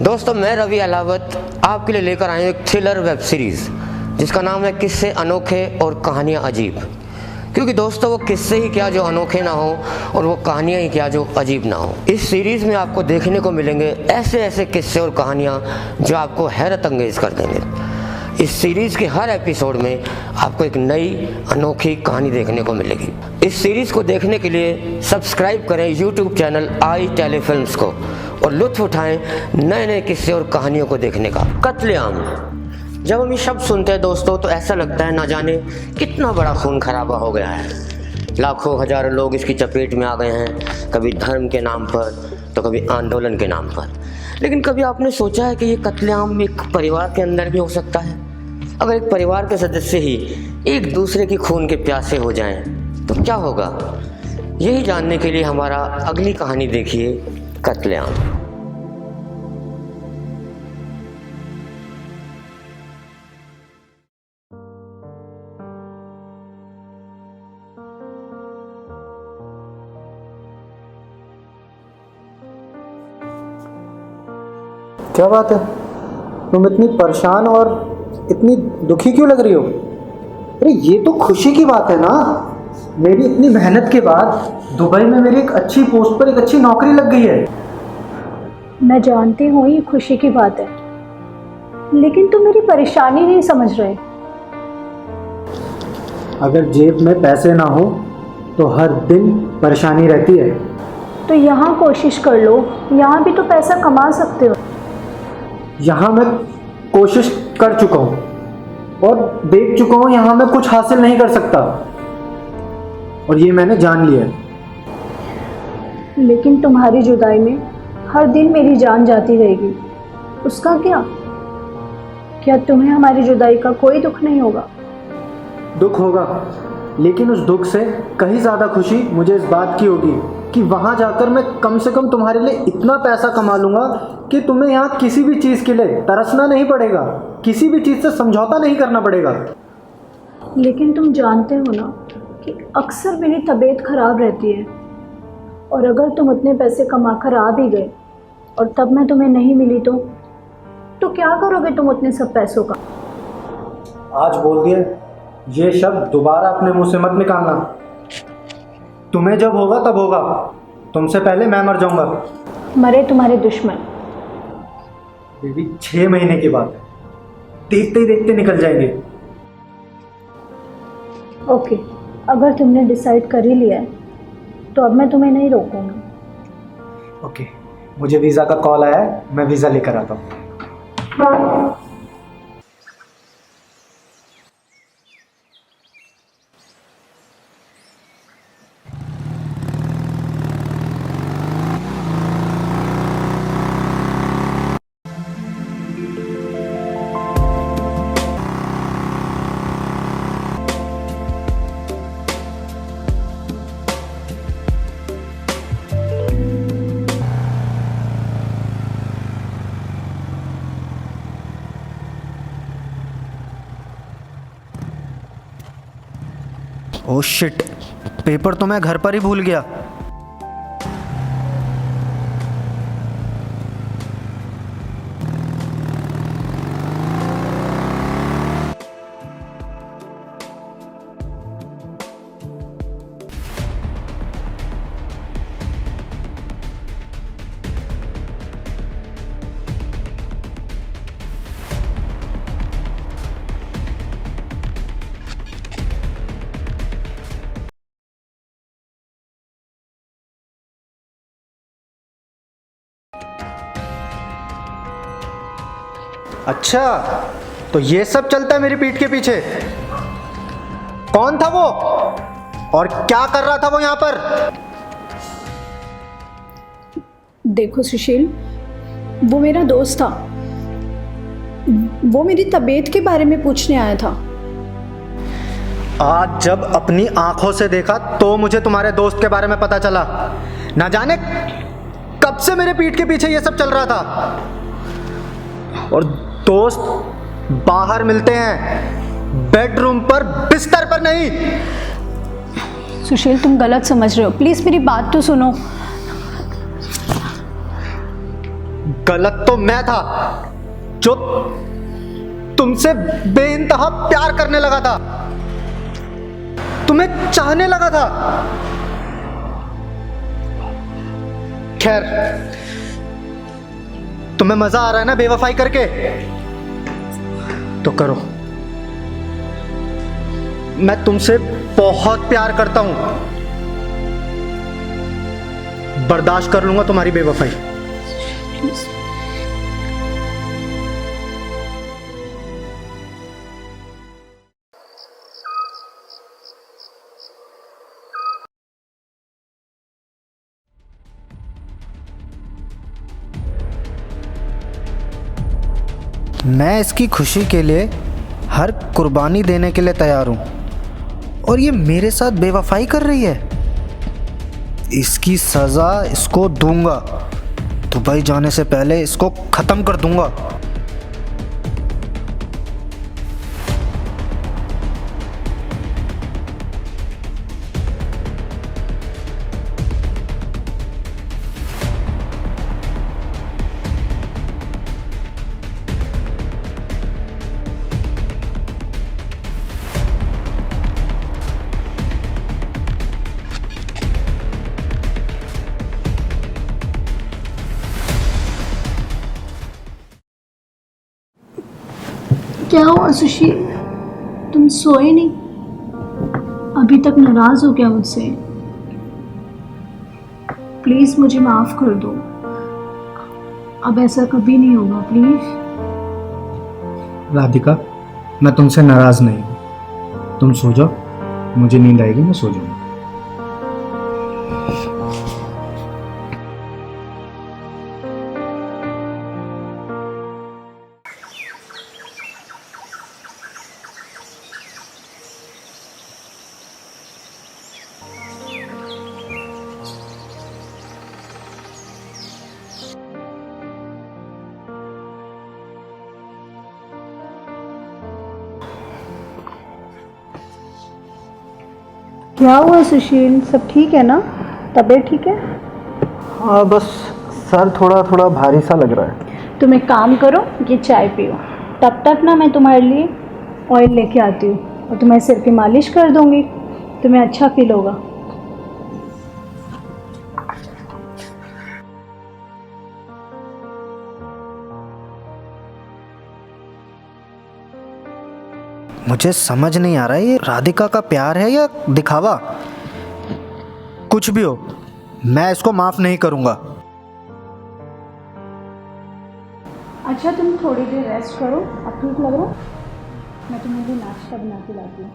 दोस्तों मैं रवि अलावत आपके लिए लेकर आए एक थ्रिलर वेब सीरीज़ जिसका नाम है किस्से अनोखे और कहानियाँ अजीब। क्योंकि दोस्तों वो किस्से ही क्या जो अनोखे ना हो और वो कहानियाँ ही क्या जो अजीब ना हो। इस सीरीज़ में आपको देखने को मिलेंगे ऐसे ऐसे किस्से और कहानियाँ जो आपको हैरत अंगेज कर देंगे। इस सीरीज़ के हर एपिसोड में आपको एक नई अनोखी कहानी देखने को मिलेगी। इस सीरीज़ को देखने के लिए सब्सक्राइब करें यूट्यूब चैनल आई टेलीफिल्म्स को और लुत्फ उठाएं नए नए किस्से और कहानियों को देखने का। कत्लेआम, जब हम ये शब्द सुनते हैं दोस्तों तो ऐसा लगता है ना जाने कितना बड़ा खून खराबा हो गया है। लाखों हजारों लोग इसकी चपेट में आ गए हैं, कभी धर्म के नाम पर तो कभी आंदोलन के नाम पर। लेकिन कभी आपने सोचा है कि ये कत्लेआम एक परिवार के अंदर भी हो सकता है? अगर एक परिवार के सदस्य ही एक दूसरे की खून के प्यासे हो जाएं तो क्या होगा? यही जानने के लिए हमारा अगली कहानी देखिए, कत्लेआम। क्या बात है, तुम इतनी परेशान और इतनी दुखी क्यों लग रही हो? अरे ये तो खुशी की बात है ना। मेरी इतनी मेहनत के बाद दुबई में मेरी एक अच्छी पोस्ट पर एक अच्छी नौकरी लग गई है। मैं जानती हूँ ये खुशी की बात है, लेकिन तुम मेरी परेशानी नहीं समझ रहे। अगर जेब में पैसे ना हो तो हर दिन परेशानी रहती है। तो यहाँ कोशिश कर लो, यहाँ भी तो पैसा कमा सकते हो। यहाँ मैं कोशिश कर चुका हूँ और देख चुका हूँ यहाँ मैं कुछ हासिल नहीं कर सकता, और ये मैंने जान लिया। लेकिन तुम्हारी जुदाई में हर दिन मेरी जान जाती रहेगी, उसका क्या? क्या तुम्हें हमारी जुदाई का कोई दुख नहीं होगा? दुख होगा, लेकिन उस दुख से कहीं ज़्यादा खुशी मुझे इस बात की होगी कि वहाँ जाकर मैं कम से कम तुम्हारे लिए इतना पैसा कमा लूँगा कि तुम्हें यहाँ किसी भी चीज़ के लिए तरसना नहीं पड़ेगा, किसी भी चीज़ से समझौता नहीं करना पड़ेगा। लेकिन तुम जानते हो ना कि अक्सर मेरी तबीयत खराब रहती है, और अगर तुम उतने पैसे कमा कर आ भी गए और तब मैं तुम्हें नहीं मिली तो क्या करोगे तुम उतने सब पैसों का? आज बोल दिए, ये शब्द दोबारा अपने मुंह से मत निकालना। तुम्हें जब होगा तब होगा, तुमसे पहले मैं मर जाऊंगा। मरे तुम्हारे दुश्मन। बेबी 6 महीने की बात है, देखते ही देखते निकल जाएंगे। ओके, अगर तुमने डिसाइड कर ही लिया है तो अब मैं तुम्हें नहीं रोकूंगी। ओके, मुझे वीज़ा का कॉल आया है, मैं वीज़ा लेकर आता हूँ। ओह शिट, पेपर तो मैं घर पर ही भूल गया। अच्छा, तो ये सब चलता है मेरी पीठ के पीछे। कौन था वो और क्या कर रहा था वो यहाँ पर? देखो सुशील, वो मेरा दोस्त था। वो मेरी तबीयत के बारे में पूछने आया था। आज जब अपनी आंखों से देखा तो मुझे तुम्हारे दोस्त के बारे में पता चला। ना जाने कब से मेरे पीठ के पीछे ये सब चल रहा था। और दोस्त बाहर मिलते हैं, बेडरूम पर, बिस्तर पर नहीं। सुशील, तुम गलत समझ रहे हो, प्लीज़ मेरी बात तो सुनो। गलत तो मैं था जो तुमसे बेइंतहा प्यार करने लगा था, तुम्हें चाहने लगा था। खैर, तुम्हें मजा आ रहा है ना बेवफाई करके, तो करो। मैं तुमसे बहुत प्यार करता हूं, बर्दाश्त कर लूंगा तुम्हारी बेवफाई। मैं इसकी खुशी के लिए हर कुर्बानी देने के लिए तैयार हूं, और ये मेरे साथ बेवफाई कर रही है। इसकी सज़ा इसको दूंगा। दुबई जाने से पहले इसको ख़त्म कर दूंगा। क्या हुआ सुशील, तुम सोए नहीं? अभी तक नाराज हो क्या मुझसे? प्लीज मुझे माफ कर दो, अब ऐसा कभी नहीं होगा, प्लीज। राधिका, मैं तुमसे नाराज नहीं हूं। तुम सो जाओ, मुझे नींद आएगी, मैं सो जाऊंगा। क्या हुआ सुशील, सब ठीक है ना? तबीयत ठीक है? हाँ, बस सर थोड़ा थोड़ा भारी सा लग रहा है। तुम एक काम करो, ये चाय पियो। तब तक ना मैं तुम्हारे लिए ऑयल लेके आती हूँ और तुम्हारे सिर की मालिश कर दूँगी, तुम्हें अच्छा फील होगा। मुझे समझ नहीं आ रहा है, ये राधिका का प्यार है या दिखावा? कुछ भी हो, मैं इसको माफ नहीं करूंगा। अच्छा, तुम थोड़ी देर रेस्ट करो, अब ठीक लग रहा? मैं तुम्हें भी नाश्ता बना के लाती हूँ।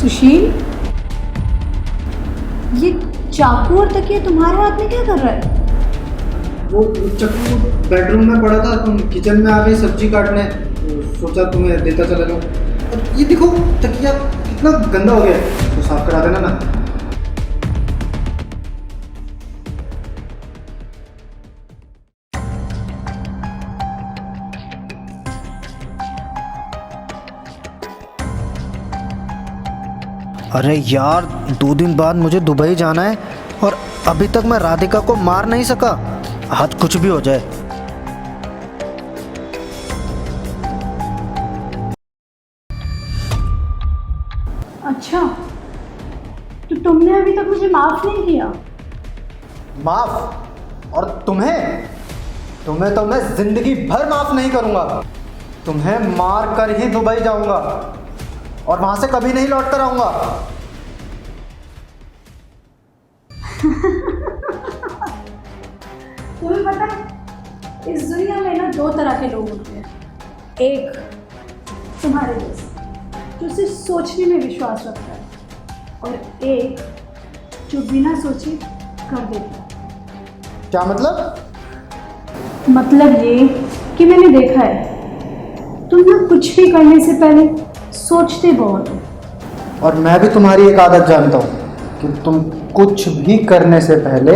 सुशील, ये चाकू और तकिया तुम्हारे हाथ में क्या कर रहा है? वो चाकू बेडरूम में पड़ा था, तुम किचन में आ गई सब्जी काटने, तो सोचा तुम्हें देता चला जाऊं। और ये देखो, तकिया कितना गंदा हो गया है, तो साफ करा देना ना। अरे यार, 2 दिन बाद मुझे दुबई जाना है और अभी तक मैं राधिका को मार नहीं सका। आज कुछ भी हो जाए। अच्छा, तो तुमने अभी तक मुझे माफ नहीं किया? माफ? और तुम्हें तो मैं जिंदगी भर माफ नहीं करूंगा। तुम्हें मार कर ही दुबई जाऊंगा और वहां से कभी नहीं लौट कर आऊंगा। तुम्हें पता है, इस दुनिया में ना 2 तरह के लोग होते हैं। एक तुम्हारे जैसे जो सिर्फ सोचने में विश्वास रखता है, और एक जो बिना सोचे कर देता है। क्या मतलब? मतलब ये कि मैंने देखा है, तुम ना कुछ भी करने से पहले सोचते बहुत हो, और मैं भी तुम्हारी एक आदत जानता हूँ कि तुम कुछ भी करने से पहले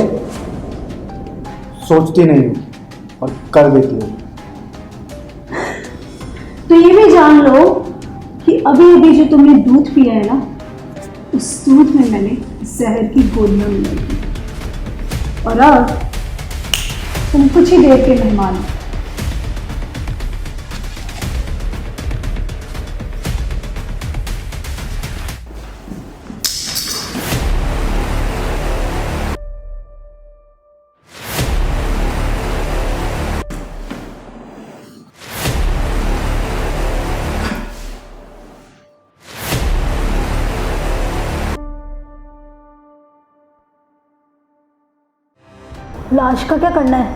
सोचती नहीं हो और कर देती हो। तो ये भी जान लो कि अभी अभी जो तुमने दूध पिया है ना, उस दूध में मैंने जहर की गोलियां मिलाई थी। और अब तुम कुछ ही देर के मेहमान हो। लाश का क्या करना है?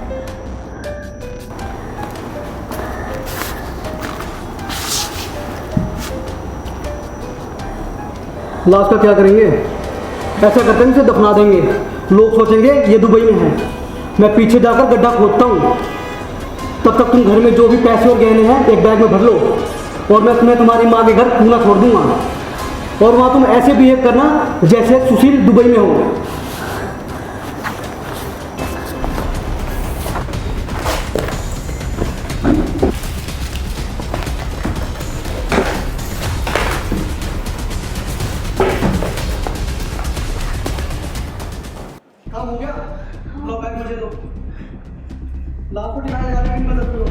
लाश का क्या करेंगे? ऐसा करते हैं इसे दफना देंगे। लोग सोचेंगे ये दुबई में है। मैं पीछे जाकर गड्ढा खोदता हूँ। तब तक तुम घर में जो भी पैसे और गहने हैं एक बैग में भर लो, और मैं तुम्हारी माँ के घर पूना छोड़ दूंगा। और वहाँ तुम ऐसे बिहेव करना जैसे सुशील दुबई में हो। काम हो गया? लो बैग मुझे दो। लाश को दिखाने जाने की मदद करो।